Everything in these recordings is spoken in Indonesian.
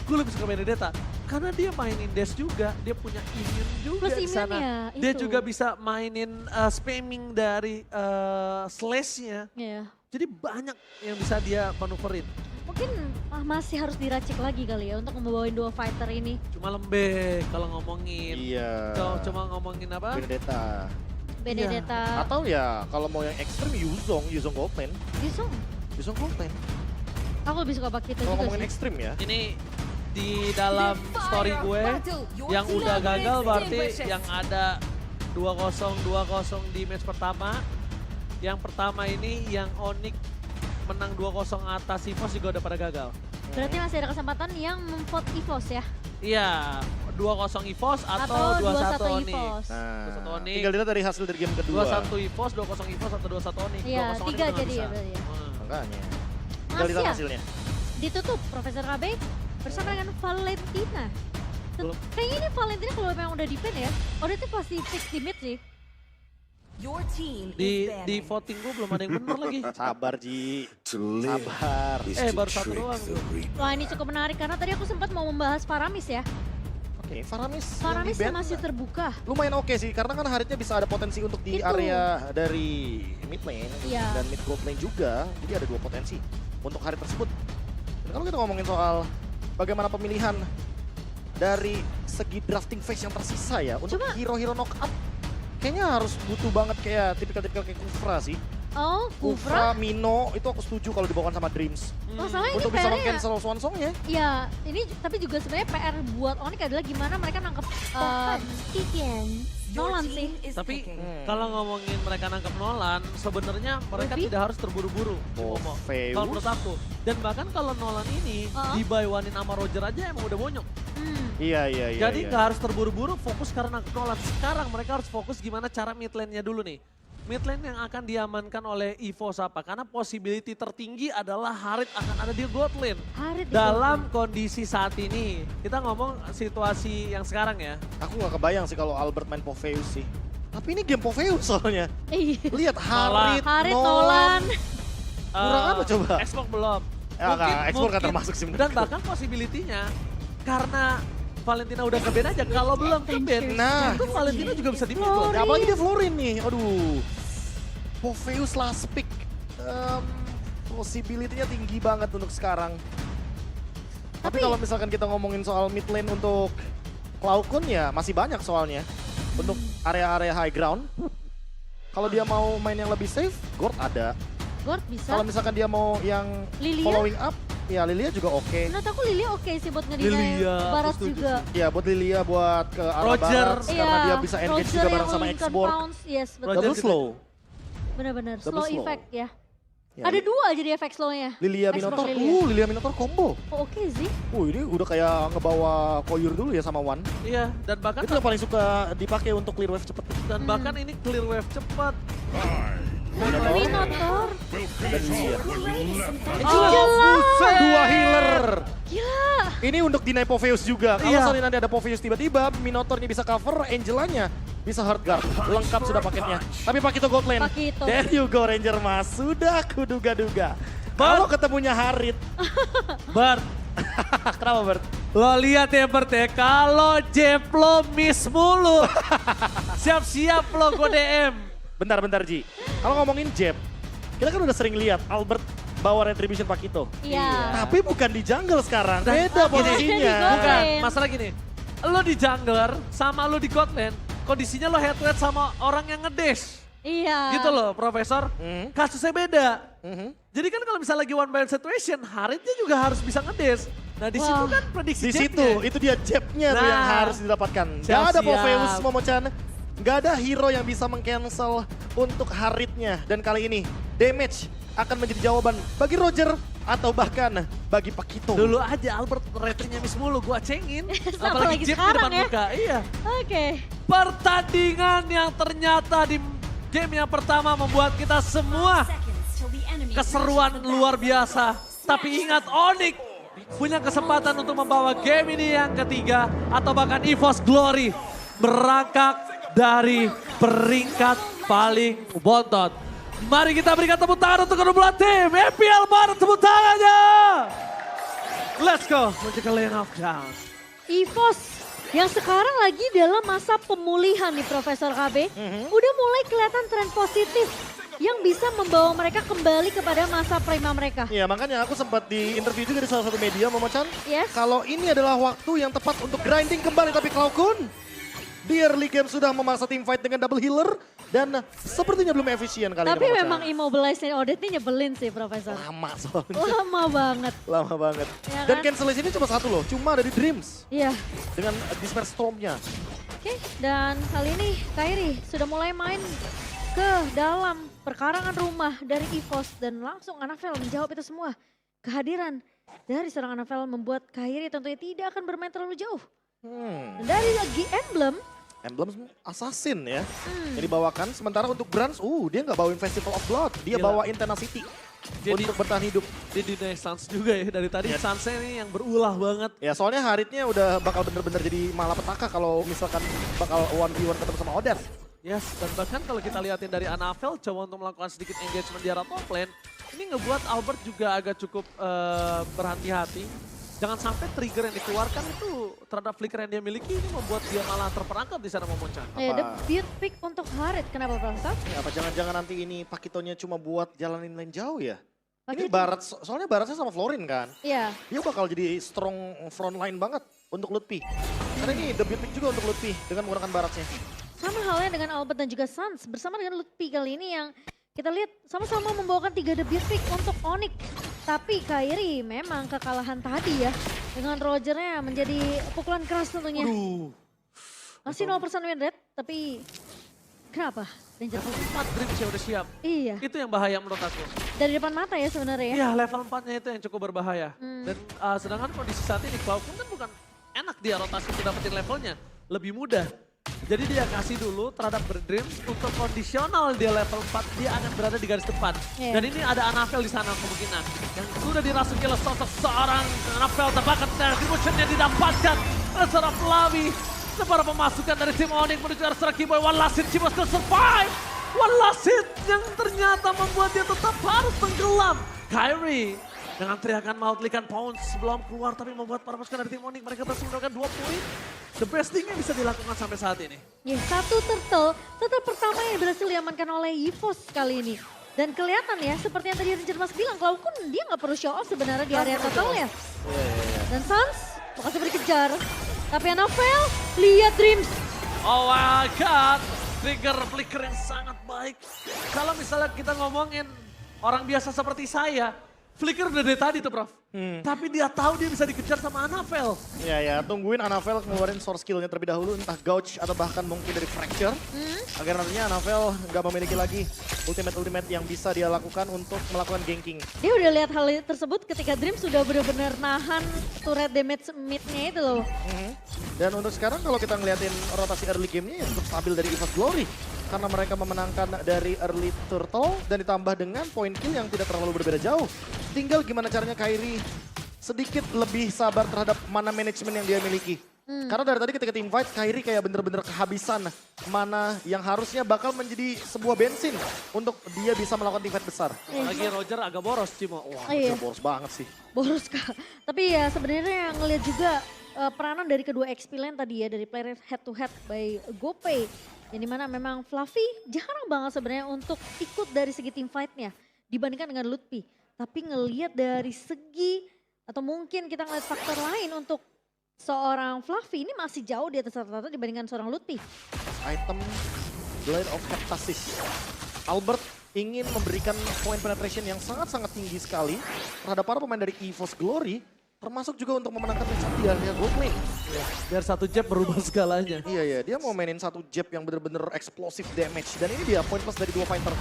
gue lebih suka Benedetta. Karena dia mainin dash juga, dia punya immune juga Plus di sana. immune-nya, Dia itu. juga bisa mainin spamming dari slash-nya. Iya. Jadi banyak yang bisa dia manuverin. Mungkin masih harus diracik lagi kali ya untuk membawain dua fighter ini. Cuma lembek kalau ngomongin. Iya. Cuma ngomongin apa? Benedetta. Benedetta, Atau ya kalau mau yang ekstrim Yuzong gold lane. Yuzong. Yuzong gold lane. Aku lebih suka Pakito Kalau juga ngomongin sih. ekstrim ya. Ini di dalam story gue yang udah gagal berarti yang ada 2-0 di match pertama. Yang pertama ini yang Onyx menang 2-0 atas EVOS juga udah pada gagal. Berarti masih ada kesempatan yang memvote EVOS ya? Iya, 2-0 EVOS atau 2-1 Onyx. EVOS. Nah, 2-1 Onyx. tinggal dilihat dari hasil dari game kedua. 2-1 EVOS, 2-0 EVOS atau 2-1 Onyx. Iya, 2-0 Onyx 3 udah nggak jadi ya bisa. berarti ya. Makanya. Tinggal Masih lihat ya? hasilnya. Ditutup Profesor KB bersama dengan Valentina. Belum. Kayaknya ini Valentina kalau memang udah defend ya, udah itu pasti fix di mid sih. Your team Di is di banning. voting gue belum ada yang bener lagi. Sabar Ji. To live Sabar. is Eh, to baru satu trick doang the tuh. reaper. Wah ini cukup menarik karena tadi aku sempat mau membahas Faramis ya. Oke, Faramis. Faramis yang di-ban masih terbuka. lumayan oke sih karena kan Haritnya bisa ada potensi untuk di Itu. area dari mid lane Iya. dan mid gold lane juga. Jadi ada dua potensi untuk Harit tersebut. Dan kalau kita ngomongin soal bagaimana pemilihan dari segi drafting phase yang tersisa ya untuk Coba. hero-hero knockout kayaknya harus butuh banget kayak tipikal-tipikal kayak Kufra sih. Oh, Kufra, Kufra. Mino itu aku setuju kalau dibawakan sama Dreams. Masalahnya ini Untuk bisa PR-nya, meng-cancel Swansong-nya. ya ini tapi juga sebenarnya PR buat Onyx adalah gimana mereka nangkep Your Nolan team sih. is Tapi picking. kalau ngomongin mereka nangkep Nolan, sebenarnya mereka Lebih? tidak harus terburu-buru. si Momo. Morpheus. Kalau menurut aku. Dan bahkan kalau Nolan ini di buy one-in sama Roger aja emang udah bonyok. Iya. Jadi nggak harus terburu-buru fokus karena nangkep Nolan. Sekarang mereka harus fokus gimana cara mid lane-nya dulu nih. Mid lane yang akan diamankan oleh EVOS apa? Karena possibility tertinggi adalah Harit akan ada di gold lane. Harit Dalam kondisi saat ini, kita ngomong situasi yang sekarang ya. Aku nggak kebayang sih kalau Albert main Popheus sih. Tapi ini game Popheus soalnya. Iya. Lihat Harit, Harit Nolan. Kurang apa coba? Xbox belum. Ya, nggak, Xbox nggak termasuk sih menurut Dan gue. bahkan possibility-nya karena Valentina udah ke ban aja, kalau belum ke ban, Nah. itu Valentina juga bisa di mid loh. Ya, apalagi dia Florin nih, aduh. Popheus last pick. Possibility-nya tinggi banget untuk sekarang. Tapi kalau misalkan kita ngomongin soal mid lane untuk Cloudcon ya masih banyak soalnya. Untuk area-area high ground. Kalau dia mau main yang lebih safe, Gord ada. Gord bisa. Kalau misalkan dia mau yang Lilia? following up, ya Lilia juga oke. Menurut aku Lilia oke sih buat ngedinain Lilia, aku Barat setuju juga. Ya buat Lilia buat ke arah Roger. barat karena dia bisa engage juga bareng sama X-Borg. Yes, betul. Roger Double juga. slow. Benar-benar. Double Slow slow. effect ya. Ya, Ada dua jadi efek slow-nya. Lilia Xbox Minotaur, Lilia. Lilia Minotaur combo. Oh, oke sih. Ini udah kayak ngebawa Koyur dulu ya sama Wan. Iya, dan bahkan Itu yang paling suka dipakai untuk clear wave cepet. bahkan ini clear wave cepat. Minotaur. Dan Lilia. Jelas. Dua healer. Gila. Ini untuk deny Popheus juga. Kalau Iya. soalnya nanti ada Popheus tiba-tiba, Minotaur ini bisa cover, Angelanya bisa hard guard. Lengkap sudah paketnya. Tapi Pakito gold lane. Pakito. There you go Ranger Mas. Sudah kuduga-duga. Kalau ketemunya Harit. Bart, Kenapa Bert? lo lihat ya Bart ya, kalau Jep lo miss mulu. Siap-siap lo gue DM. Bentar Ji. Kalau ngomongin Jeb, kita kan udah sering lihat Albert bawa Retribution Pakito. Iya. Tapi bukan di jungle sekarang. Dan- Beda Di posisinya. gold Bukan, lane. masalah gini. Lo di jungler sama lo di god lane, kondisinya lo head to head sama orang yang ngedash. Iya. Gitu loh, Profesor. Mhm. Kasusnya beda. Mhm. Jadi kan kalau misalnya lagi one by one situation, Haritnya juga harus bisa ngedash. Nah di situ Wah. kan prediksi Di situ, Jepnya. itu dia Jebnya tuh Nah. yang harus didapatkan. Gak Siap-siap. ada Popheus, Momochan. Gak ada hero yang bisa meng-cancel untuk Haritnya. Dan kali ini, damage akan menjadi jawaban bagi Roger atau bahkan bagi Pakito. Dulu aja Albert ratingnya miss mulu, gua cengin. Apalagi Jep di sekarang depan ya. muka. Iya. Oke. Pertandingan yang ternyata di game yang pertama membuat kita semua keseruan luar biasa. Tapi ingat Onyx punya kesempatan untuk membawa game ini yang ketiga atau bahkan EVOS Glory merangkak dari peringkat paling bontot. Mari kita berikan tepuk tangan untuk kedua belah tim. FPL Barat, tepuk tangannya. Let's go menuju ke lane of down. EVOS yang sekarang lagi dalam masa pemulihan nih Profesor KB. Udah mulai kelihatan tren positif yang bisa membawa mereka kembali kepada masa prima mereka. Iya, makanya aku sempat di interview juga di salah satu media, Momo-chan. Yes. Kalau ini adalah waktu yang tepat untuk grinding kembali, tapi Cloud9 di early game sudah memaksa team fight dengan double healer dan sepertinya belum efisien kali Tapi ini, Momo-chan. memang immobilize Odet ini nyebelin sih Profesor. Lama soalnya. Lama banget. Lama banget. Ya Dan kan? cancellation ini cuma satu loh, cuma ada di Dreams Iya. dengan Disperse Storm-nya. Oke, dan kali ini Kairi sudah mulai main ke dalam perkarangan rumah dari EVOS dan langsung Anavel menjawab itu semua. Kehadiran dari seorang Anavel membuat Kairi tentunya tidak akan bermain terlalu jauh. Dan dari lagi Emblem Assassin ya, yang dibawakan. Sementara untuk Brands, dia nggak bawain Festival of Blood, dia Gila. bawain Tenacity Jadi- untuk bertahan hidup. Dia deny Sans juga ya dari tadi. Sansnya ini yang berulah banget. Ya soalnya Haritnya udah bakal bener-bener jadi malapetaka kalau misalkan bakal 1v1 ketemu sama Odet. Yes, dan bahkan kalau kita lihatin dari Anavel coba untuk melakukan sedikit engagement di arah top lane, ini ngebuat Albert juga agak cukup berhati-hati. Jangan sampai trigger yang dikeluarkan itu terhadap flicker yang dia miliki ini membuat dia malah terperangkap di sana Momo-chan. the beat pick untuk Harit. Kenapa Profesor? Ya, apa jangan-jangan nanti ini Pakitonya cuma buat jalanin lane jauh ya? Ini Pakito. Barat, soalnya Baratnya sama Florin kan. Iya. Dia bakal jadi strong front line banget untuk Lutfi. Karena ini the beat pick juga untuk Lutfi dengan menggunakan Baratnya. Sama halnya dengan Albert dan juga Sans bersama dengan Lutfi kali ini yang kita lihat sama-sama membawakan 3 debut pick untuk Onyx. Tapi Kairi memang kekalahan tadi ya dengan Rogernya menjadi pukulan keras tentunya. Masih 0% win rate tapi kenapa? Danger. Level 4 Dreams ya udah siap. Iya, Itu yang bahaya menurut aku. dari depan mata ya sebenarnya ya. Iya level 4-nya itu yang cukup berbahaya. Dan sedangkan kondisi saat ini Cloud9 kan bukan enak dia rotasi untuk dapetin levelnya. Lebih mudah. Jadi dia kasih dulu terhadap Dreams untuk kondisional dia level 4 dia akan berada di garis depan. Iya. Dan ini ada Anavel di sana kemungkinan. Yang sudah dirasuki oleh sosok seorang Anavel tebakan retribution yang didapatkan oleh seorang Flavi. Para pemasukan dari tim Onyx menuju arah seorang Keyboy. One last hit, she was still survive. One last hit yang ternyata membuat dia tetap harus tenggelam. Kairi dengan teriakan mautlikan pounds sebelum keluar tapi membuat para pasukan dari tim Onyx mereka berhasil mendapatkan 2 poin. The best thing yang bisa dilakukan sampai saat ini. Ya, satu turtle tetap pertama yang berhasil diamankan oleh EVOS kali ini. Dan kelihatan ya, seperti yang tadi Ranger Mas bilang, Cloud9 dia nggak perlu show off sebenarnya di area turtle-nya. Dan Sans masih dikejar. Tapi Anavel, lihat Dreams. Oh my god, trigger flicker yang sangat baik. Kalau misalnya kita ngomongin orang biasa seperti saya, flicker udah dari tadi tuh Prof. Tapi dia tahu dia bisa dikejar sama Anavel. Ya, tungguin Anavel ngeluarin source skill-nya terlebih dahulu, entah Gouge atau bahkan mungkin dari Fracture. Agar nantinya Anavel nggak memiliki lagi ultimate yang bisa dia lakukan untuk melakukan ganking. Dia udah lihat hal tersebut ketika Dreams sudah benar-benar nahan turret damage mid-nya itu loh. Dan untuk sekarang kalau kita ngeliatin rotasi early game-nya yang cukup stabil dari EVOS Glory. Karena mereka memenangkan dari early turtle dan ditambah dengan point kill yang tidak terlalu berbeda jauh. Tinggal gimana caranya Kairi sedikit lebih sabar terhadap mana manajemen yang dia miliki. Karena dari tadi ketika team fight, Kairi kayak bener-bener kehabisan mana yang harusnya bakal menjadi sebuah bensin untuk dia bisa melakukan team fight besar. Lagi Roger agak boros Cimo. Wah, Iya. Itu boros banget sih. Boros kak. Tapi ya sebenarnya ngelihat juga peranan dari kedua XP lane tadi ya, dari player head to head by GoPay. Yang dimana memang Fluffy jarang banget sebenarnya untuk ikut dari segi team fight-nya dibandingkan dengan Lutfi. Tapi ngelihat dari segi atau mungkin kita ngelihat faktor lain untuk seorang Fluffy ini masih jauh di atas rata-rata dibandingkan seorang Lutfi. Item Blade of Heptasis. Albert ingin memberikan point penetration yang sangat-sangat tinggi sekali terhadap para pemain dari EVOS Glory. Termasuk juga untuk memenangkan matchup di area gold lane. biar satu jab berubah segalanya. Iya, dia mau mainin satu jab yang bener-bener explosive damage. Dan ini dia point plus dari dua fighter.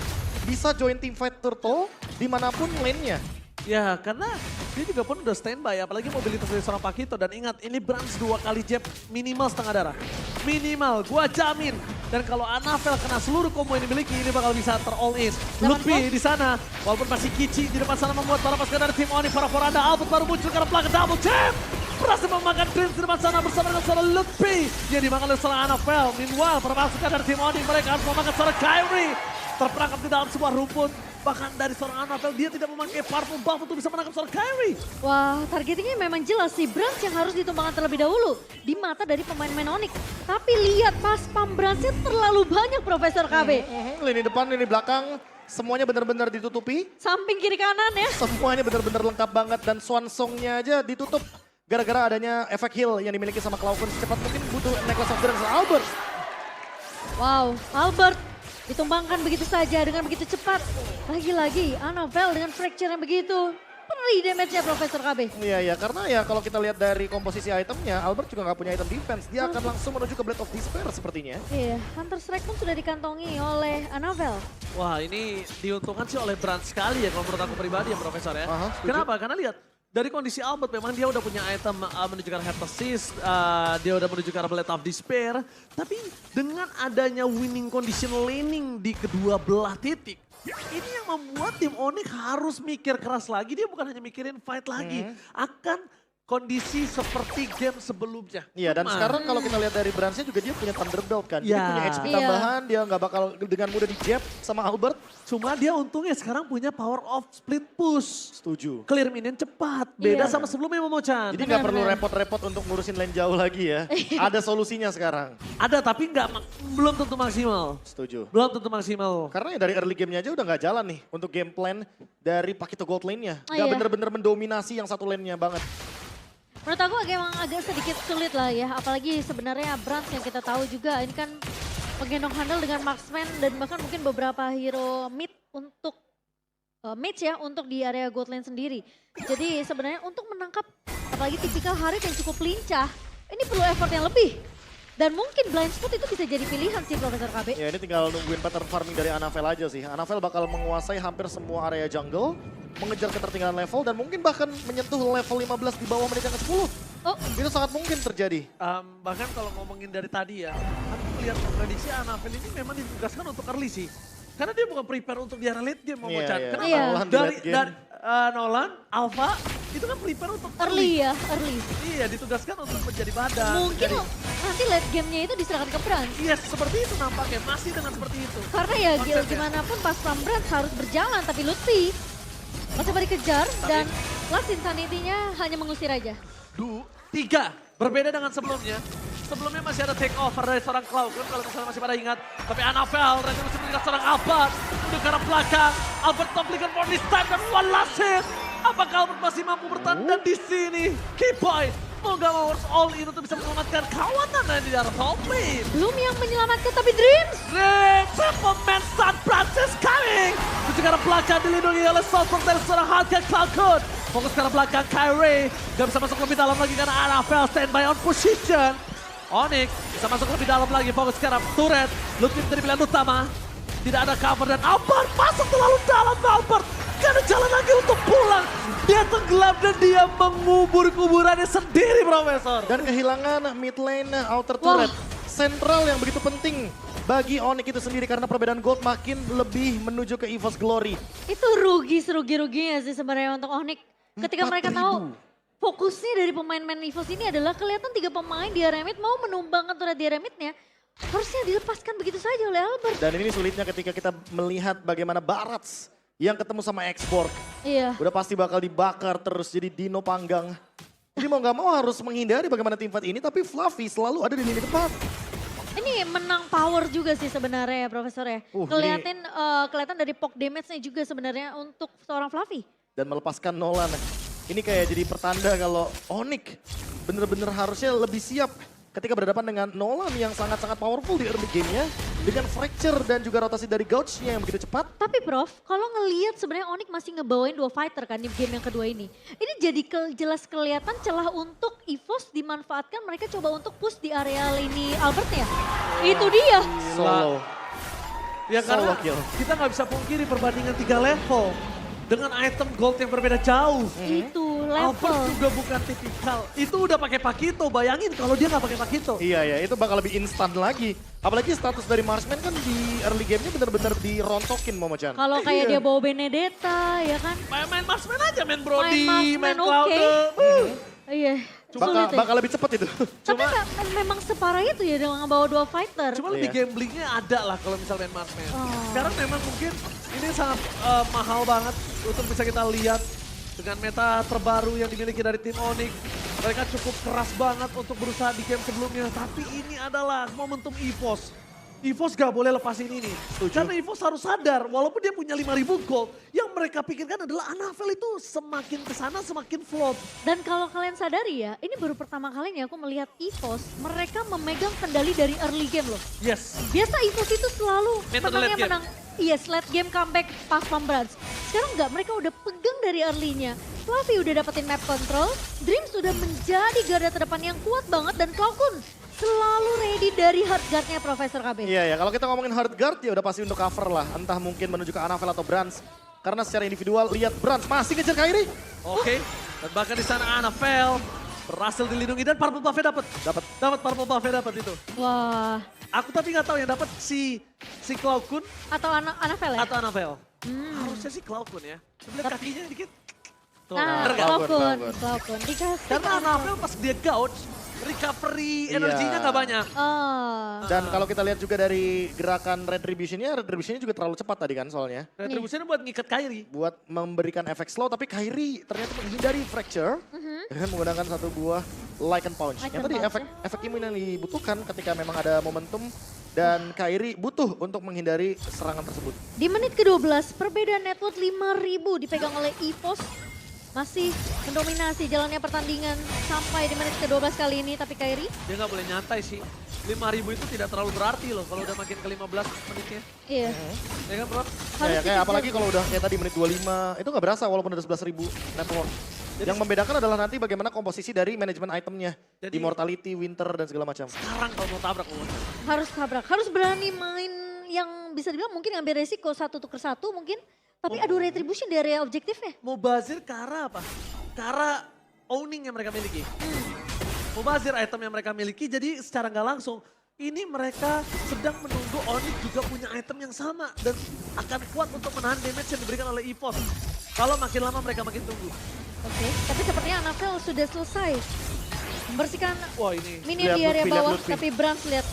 Bisa join team fight turtle dimanapun lane-nya. Ya karena dia juga pun udah standby, apalagi mobilitas dari seorang Pakito. Dan ingat ini Brands 2 kali jab minimal setengah darah. Minimal, gua jamin. Dan kalau Anavel kena seluruh combo yang dimiliki, ini bakal bisa ter-all in. Lutfi di sana, walaupun masih Kici di depan sana membuat para pasukan dari tim Onyx. Para Poranda, Albert baru muncul karena belakang double jab. Berhasil memakan Dreams di depan sana bersama dengan seorang Lutfi. Yang dimakan oleh seorang Anavel. Meanwhile, para pasukan dari tim Onyx mereka harus memakan seorang Kairi. Terperangkap di dalam sebuah rumput. Bahkan dari seorang Annabelle dia tidak memakai purple buff untuk bisa menangkap seorang Kyrie. Wah, targetingnya memang jelas sih. Brans yang harus ditumbangkan terlebih dahulu di mata dari pemain-pemain Onyx. Tapi lihat pas spam Bransnya terlalu banyak Profesor KB. Lini depan, lini belakang, semuanya benar-benar ditutupi. Samping kiri kanan ya. Semuanya benar-benar lengkap banget dan Swan Song-nya aja ditutup. Gara-gara adanya efek heal yang dimiliki sama Cloud9 secepat mungkin butuh Necklace of Dragons Albert. Wow, Albert ditumbangkan begitu saja dengan begitu cepat. Lagi-lagi Annabelle dengan fracture yang begitu. Perih damage-nya Profesor KB. Iya, karena ya kalau kita lihat dari komposisi itemnya, Albert juga nggak punya item defense. Dia akan langsung menuju ke Blade of Despair sepertinya. Iya, Hunter Strike pun sudah dikantongi oleh Annabelle. Wah ini diuntungkan sih oleh Brand sekali ya kalau menurut aku pribadi ya Profesor ya. Aha, setuju. Kenapa? Karena lihat dari kondisi Albert memang dia udah punya item menuju ke arah Head Assist, dia udah menuju ke arah Blade of Despair. Tapi dengan adanya winning condition laning di kedua belah titik, ini yang membuat tim Onyx harus mikir keras lagi. Dia bukan hanya mikirin fight lagi, akan kondisi seperti game sebelumnya. Iya, dan Cuma- sekarang kalau kita lihat dari Bransnya juga dia punya Thunderbolt kan. Dia Ya. punya HP Iya. tambahan, dia nggak bakal dengan mudah dijab sama Albert. Cuma dia untungnya sekarang punya power of split push. Setuju. Clear minion cepat, beda Iya. sama sebelumnya Momochan. Jadi nggak perlu Benar. repot-repot untuk ngurusin lane jauh lagi ya. Ada solusinya sekarang. Ada tapi belum tentu maksimal. Setuju. Belum tentu maksimal. Karena ya dari early game-nya aja udah nggak jalan nih untuk game plan dari Pakito Gold lane-nya. Oh, Nggak iya. bener-bener mendominasi yang satu lane-nya banget. Menurut aku emang agak sedikit sulit lah ya. Apalagi sebenarnya Brans yang kita tahu juga ini kan menggendong handle dengan marksman dan bahkan mungkin beberapa hero mid untuk mage ya untuk di area gold lane sendiri. Jadi sebenarnya untuk menangkap apalagi tipikal Harith yang cukup lincah, ini perlu effort yang lebih. Dan mungkin blind spot itu bisa jadi pilihan sih Profesor KB. Ya ini tinggal nungguin pattern farming dari Annabelle aja sih. Annabelle bakal menguasai hampir semua area jungle, mengejar ketertinggalan level dan mungkin bahkan menyentuh level 15 di bawah menit yang ke-10. Oh, Itu sangat mungkin terjadi. Bahkan kalau ngomongin dari tadi ya, aku melihat prediksi Annabelle ini memang ditugaskan untuk early sih. Karena dia bukan prepare untuk di area late game Momochan. Iya. Kenapa? Iya. Nolan di Dari, late game. dari Nolan, Alpha, itu kan prepare untuk early ya, early. Iya, ditugaskan untuk menjadi badan. Mungkin nanti late gamenya itu diserahkan ke Brans. Yes, seperti itu nampaknya. Masih dengan seperti itu. Karena ya Konsepnya. gimana pun pas Spam Brans harus berjalan, tapi Lutfi masih coba dikejar dan last insanity-nya hanya mengusir aja. 3. Berbeda dengan sebelumnya. Sebelumnya masih ada take over dari seorang Cloud9 kalau misalnya masih pada ingat. Tapi Annabelle, Raja masih melihat seorang Albert. Menuju ke arah belakang. Albert complikan for this time dan one last hit. Apakah Albert masih mampu bertahan dan di sini? Keyboy mau gak mau harus all in untuk bisa menyelamatkan kawanan di arah top lane. Belum yang menyelamatkan tapi Dreams. Pemain Sun Francis coming. Menuju ke arah belakang dilindungi oleh sosok dari seorang Hardcat Cloud9. Fokus ke arah belakang Kyrie. Gak bisa masuk lebih dalam lagi karena Annabelle standby on position. Onyx bisa masuk lebih dalam lagi, fokus ke arah turret. Lutfi menjadi pilihan utama. Tidak ada cover dan Albert masuk terlalu dalam Albert. Gak ada jalan lagi untuk pulang. Dia tenggelam dan dia mengubur kuburannya sendiri Profesor. Dan kehilangan mid lane outer Wah. turret. Sentral yang begitu penting bagi Onyx itu sendiri karena perbedaan gold makin lebih menuju ke EVOS Glory. Itu rugi-ruginya sih sebenarnya untuk Onyx. Ketika mereka 4.000. tahu fokusnya dari pemain-pemain EVOS ini adalah kelihatan 3 pemain di area mid mau menumbangkan turret di area midnya. Harusnya dilepaskan begitu saja oleh Albert. Dan ini sulitnya ketika kita melihat bagaimana Barats yang ketemu sama Export. Iya. Udah pasti bakal dibakar terus jadi dino panggang. Jadi mau gak mau harus menghindari bagaimana tim fight ini, tapi Fluffy selalu ada di lini depan. Ini menang power juga sih sebenarnya ya Profesor ya. Kelihatan dari poke damage-nya juga sebenarnya untuk seorang Fluffy. Dan melepaskan Nolan. Ini kayak jadi pertanda kalau Onyx bener-bener harusnya lebih siap ketika berhadapan dengan Nolan yang sangat-sangat powerful di early game-nya. Dengan fracture dan juga rotasi dari Gouge-nya yang begitu cepat. Tapi Prof, kalau ngelihat sebenarnya Onyx masih ngebawain 2 fighter kan di game yang kedua ini. Ini jadi jelas kelihatan celah untuk EVOS dimanfaatkan, mereka coba untuk push di area lini Albertnya. Itu dia. Solo. Ya karena Solo kill. kita nggak bisa pungkiri perbandingan 3 level. Dengan item gold yang berbeda jauh. Itu Albert level. juga bukan tipikal. Itu udah pakai Pakito, bayangin kalau dia nggak pakai Pakito. Iya ya, itu bakal lebih instan lagi. Apalagi status dari Marksman kan di early game-nya bener-bener dirontokin Momochan. Kalau kayak Iya. dia bawa Benedetta ya kan. Main Marksman aja, main Brody, Main main Marksman, Cloud. Iya. Sulit ya. Bakal lebih cepat itu. Tapi memang separah itu ya dengan ngebawa 2 fighter. Cuma lebih Iya. gamblingnya ada lah kalau misal main marksman. Oh. Sekarang memang mungkin ini sangat mahal banget untuk bisa kita lihat dengan meta terbaru yang dimiliki dari tim Onyx. Mereka cukup keras banget untuk berusaha di game sebelumnya. Tapi ini adalah momentum EVOS. EVOS gak boleh lepasin ini. Karena EVOS harus sadar, walaupun dia punya 5.000 gold, yang mereka pikirkan adalah Anavel itu semakin kesana semakin flop. Dan kalau kalian sadari ya, ini baru pertama kalinya aku melihat EVOS, mereka memegang kendali dari early game loh. Yes. Biasa EVOS itu selalu Metode menangnya late game. menang. Yes, late game comeback pas Brands. Sekarang enggak, mereka udah pegang dari early-nya. Fluffy udah dapetin map control, Dreams sudah menjadi garda terdepan yang kuat banget, dan Cloudkun selalu ready dari hard guard-nya Profesor KB. Iya ya, kalau kita ngomongin hard guard ya udah pasti untuk cover lah. Entah mungkin menuju ke Anavel atau Brands. Karena secara individual lihat Brands masih ngejar Kairi. Oke. Dan bahkan di sana Anavel berhasil dilindungi dan Purple Buff-nya dapat. Dapat Purple Buff-nya dapat itu. Wah, Aku tapi nggak tahu yang dapat si Cloudkun atau Anavel ya? atau Anavel. Harusnya si Cloudkun ya. Lihat kakinya dikit. Tuh, Nah, bener nggak? Cloudkun dikasih. Karena Anavel pas dia gouge, recovery Iya. energinya nggak banyak. Oh. Dan kalau kita lihat juga dari gerakan Retribution-nya juga terlalu cepat tadi kan soalnya. Retribution buat ngikat Kairi. Buat memberikan efek slow, tapi Kairi ternyata menghindari fracture dengan menggunakan satu buah Lycan Punch. Lycan Yang tadi Punch, efek imun yang dibutuhkan ketika memang ada momentum dan Kairi butuh untuk menghindari serangan tersebut. Di menit ke-12, perbedaan network 5.000 dipegang oleh EVOS. Masih mendominasi jalannya pertandingan sampai di menit ke-12 kali ini, tapi Kairi Dia nggak boleh nyantai sih. 5.000 itu tidak terlalu berarti loh kalau udah makin ke 15 menitnya. iya, Ya kan bro? harus Kayak apalagi dikejar. kalau udah kayak tadi menit 25, itu nggak berasa walaupun ada 11.000 network. Yang membedakan adalah nanti bagaimana komposisi dari manajemen itemnya. Jadi- Immortality, Winter, dan segala macam. Sekarang kalau mau tabrak Harus tabrak, harus berani main yang bisa dibilang mungkin ngambil resiko 1-1 mungkin. Tapi adu retribution di area objektifnya. Mubazir ke arah apa? Ke arah owning yang mereka miliki. Mubazir item yang mereka miliki, jadi secara nggak langsung ini mereka sedang menunggu Onyx juga punya item yang sama dan akan kuat untuk menahan damage yang diberikan oleh EVOS. Kalau makin lama mereka makin tunggu. Oke, tapi sepertinya Anavel sudah selesai membersihkan Wah ini. minion Lihat di area Lutfi, lihat bawah, Lutfi. tapi Brands lihat.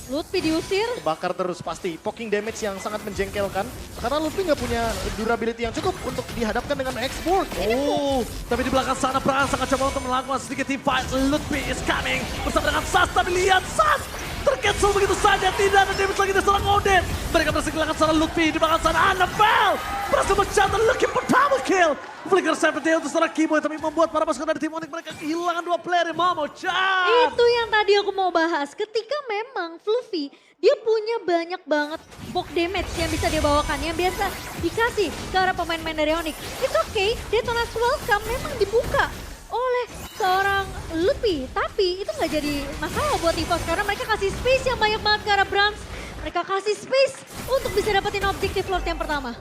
Lutfi diusir. Bakar terus pasti. Poking damage yang sangat menjengkelkan. Karena Lutfi nggak punya durability yang cukup untuk dihadapkan dengan export. Oh, tapi di belakang sana Bran sangat coba untuk melakukan sedikit team fight. Lutfi is coming bersama dengan Sas, tapi lihat Sas tercancel begitu saja. Tidak ada damage lagi dari seorang Odin. Mereka berhasil kehilangan seorang Lutfi di belakang sana. Anavel berhasil mencatat looking for double kill. Flicker 70 untuk seorang Keyboy, tapi membuat para pasukan dari tim Onyx mereka kehilangan 2 player yang mau chat. Itu yang tadi aku mau bahas. Ketika memang Fluffy, dia punya banyak banget bulk damage yang bisa dia bawakan. Yang biasa dikasih ke arah pemain-pemain dari Onyx. It's okay, Detona's Welcome memang dibuka oleh seorang Lutfi. Tapi itu nggak jadi masalah buat EVOS karena mereka kasih space yang banyak banget ke arah Brands. Mereka kasih space untuk bisa dapetin objektif Lord yang pertama.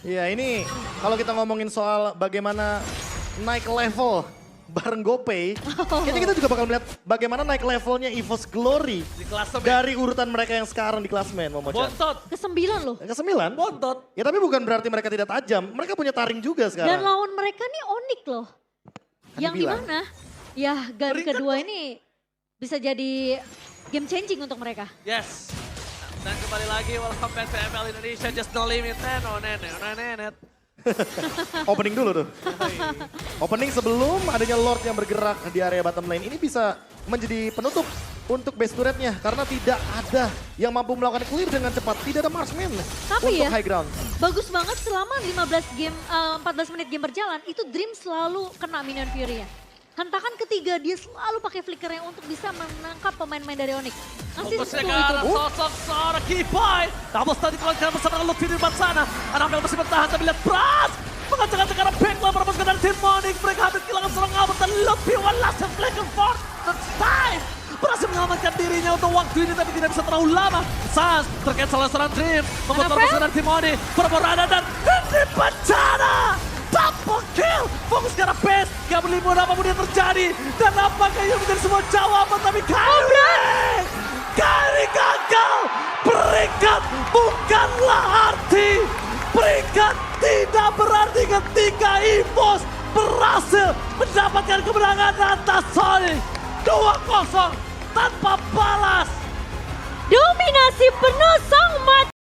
Iya ini kalau kita ngomongin soal bagaimana naik level bareng GoPay. Ini kita juga bakal melihat bagaimana naik levelnya EVOS Glory. Di kelas Dari urutan mereka yang sekarang di klasmen, Momo-chan. Bontot. Ke-9 loh. Ke-9? Bontot. Ya tapi bukan berarti mereka tidak tajam. Mereka punya taring juga Dan sekarang. lawan mereka nih Onyx loh. Yang bilang. dimana ya gun Peringkat kedua tuh. ini bisa jadi game changing untuk mereka. Yes. Dan kembali lagi, welcome back to ML Indonesia, just no limit, no nenet. Opening dulu tuh. Opening sebelum adanya Lord yang bergerak di area bottom lane. Ini bisa menjadi penutup untuk base turretnya. Karena tidak ada yang mampu melakukan clear dengan cepat. Tidak ada marksman Tapi untuk ya, high ground. bagus banget selama 14 menit game berjalan, itu Dream selalu kena minion fury-nya. Hentakan ketiga dia selalu pakai flickernya untuk bisa menangkap pemain-pemain dari Onyx. Ngasih Fokusnya satu ke arah itu. sosok seorang Keyboy. Double stun dikeluarkan bersama dengan Lutfi di depan sana. Anavel masih bertahan tapi lihat Bras. Mengacak-acak ke arah backline para pasukan dari tim Onyx. Mereka hampir kehilangan seorang Albert dan Lutfi one last and flicker for the time. Berhasil menyelamatkan dirinya untuk waktu ini tapi tidak bisa terlalu lama. Sans tercancel oleh seorang Dream. Membuat para pasukan dari tim Onyx berborada dan di bencana. Double kill, fokus ke arah base, gak berlimpah apapun yang terjadi. Dan apakah ini menjadi sebuah jawaban, tapi Kairi gagal. Peringkat bukanlah arti, peringkat tidak berarti ketika EVOS berhasil mendapatkan kemenangan atas Sonic 2-0 tanpa balas. Dominasi penuh sang mata.